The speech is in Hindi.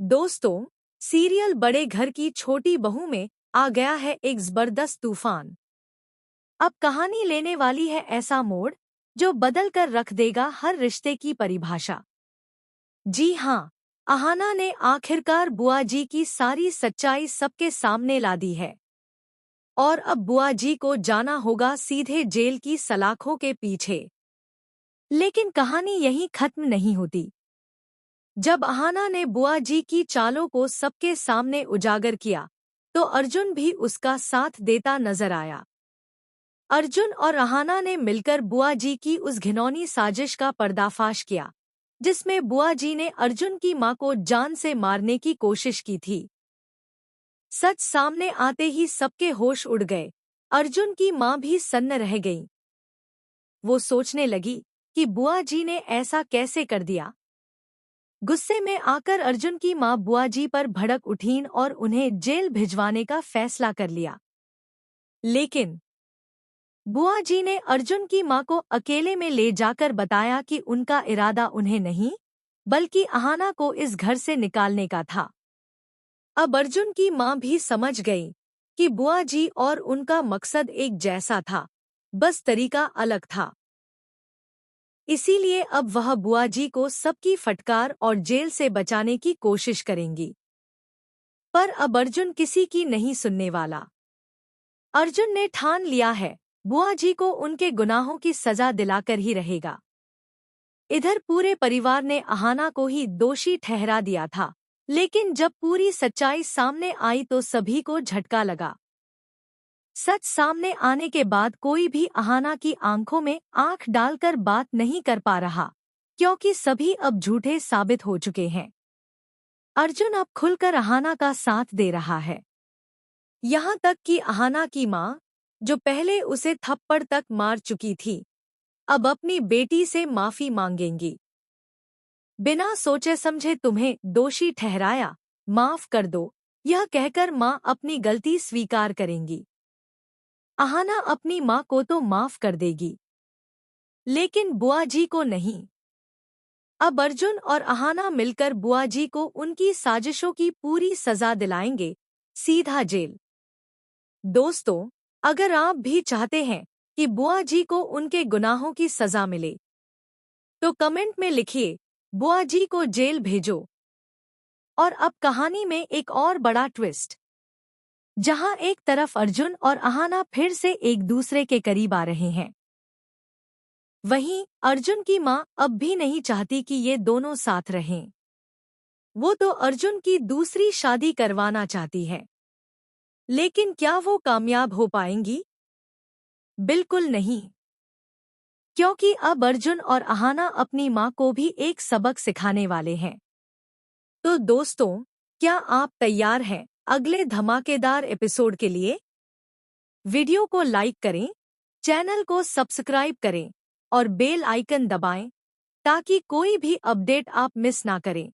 दोस्तों, सीरियल बड़े घर की छोटी बहू में आ गया है एक जबरदस्त तूफान। अब कहानी लेने वाली है ऐसा मोड़ जो बदल कर रख देगा हर रिश्ते की परिभाषा। जी हाँ, अहाना ने आखिरकार बुआ जी की सारी सच्चाई सबके सामने ला दी है और अब बुआ जी को जाना होगा सीधे जेल की सलाखों के पीछे। लेकिन कहानी यहीं खत्म नहीं होती। जब अहाना ने बुआ जी की चालों को सबके सामने उजागर किया, तो अर्जुन भी उसका साथ देता नजर आया। अर्जुन और अहाना ने मिलकर बुआ जी की उस घिनौनी साजिश का पर्दाफाश किया, जिसमें बुआ जी ने अर्जुन की मां को जान से मारने की कोशिश की थी। सच सामने आते ही सबके होश उड़ गए। अर्जुन की मां भी सन्न रह गई। वो सोचने लगी कि बुआ जी ने ऐसा कैसे कर दिया। गुस्से में आकर अर्जुन की मां बुआ जी पर भड़क उठीं और उन्हें जेल भिजवाने का फैसला कर लिया। लेकिन बुआ जी ने अर्जुन की मां को अकेले में ले जाकर बताया कि उनका इरादा उन्हें नहीं, बल्कि अहाना को इस घर से निकालने का था। अब अर्जुन की मां भी समझ गई कि बुआ जी और उनका मकसद एक जैसा था, बस तरीका अलग था। इसीलिए अब वह बुआ जी को सबकी फटकार और जेल से बचाने की कोशिश करेंगी। पर अब अर्जुन किसी की नहीं सुनने वाला। अर्जुन ने ठान लिया है, बुआ जी को उनके गुनाहों की सजा दिलाकर ही रहेगा। इधर पूरे परिवार ने अहाना को ही दोषी ठहरा दिया था, लेकिन जब पूरी सच्चाई सामने आई तो सभी को झटका लगा। सच सामने आने के बाद कोई भी अहाना की आंखों में आंख डालकर बात नहीं कर पा रहा, क्योंकि सभी अब झूठे साबित हो चुके हैं। अर्जुन अब खुलकर अहाना का साथ दे रहा है। यहाँ तक कि अहाना की माँ, जो पहले उसे थप्पड़ तक मार चुकी थी, अब अपनी बेटी से माफी मांगेंगी। बिना सोचे समझे तुम्हें दोषी ठहराया, माफ कर दो, यह कहकर माँ अपनी गलती स्वीकार करेंगी। अहाना अपनी माँ को तो माफ कर देगी, लेकिन बुआ जी को नहीं। अब अर्जुन और अहाना मिलकर बुआ जी को उनकी साजिशों की पूरी सजा दिलाएंगे, सीधा जेल। दोस्तों, अगर आप भी चाहते हैं कि बुआ जी को उनके गुनाहों की सजा मिले, तो कमेंट में लिखिए, बुआ जी को जेल भेजो। और अब कहानी में एक और बड़ा ट्विस्ट, जहां एक तरफ अर्जुन और अहाना फिर से एक दूसरे के करीब आ रहे हैं, वहीं अर्जुन की मां अब भी नहीं चाहती कि ये दोनों साथ रहें। वो तो अर्जुन की दूसरी शादी करवाना चाहती है, लेकिन क्या वो कामयाब हो पाएंगी? बिल्कुल नहीं, क्योंकि अब अर्जुन और अहाना अपनी मां को भी एक सबक सिखाने वाले हैं। तो दोस्तों, क्या आप तैयार हैं अगले धमाकेदार एपिसोड के लिए? वीडियो को लाइक करें, चैनल को सब्सक्राइब करें और बेल आइकन दबाएं, ताकि कोई भी अपडेट आप मिस ना करें।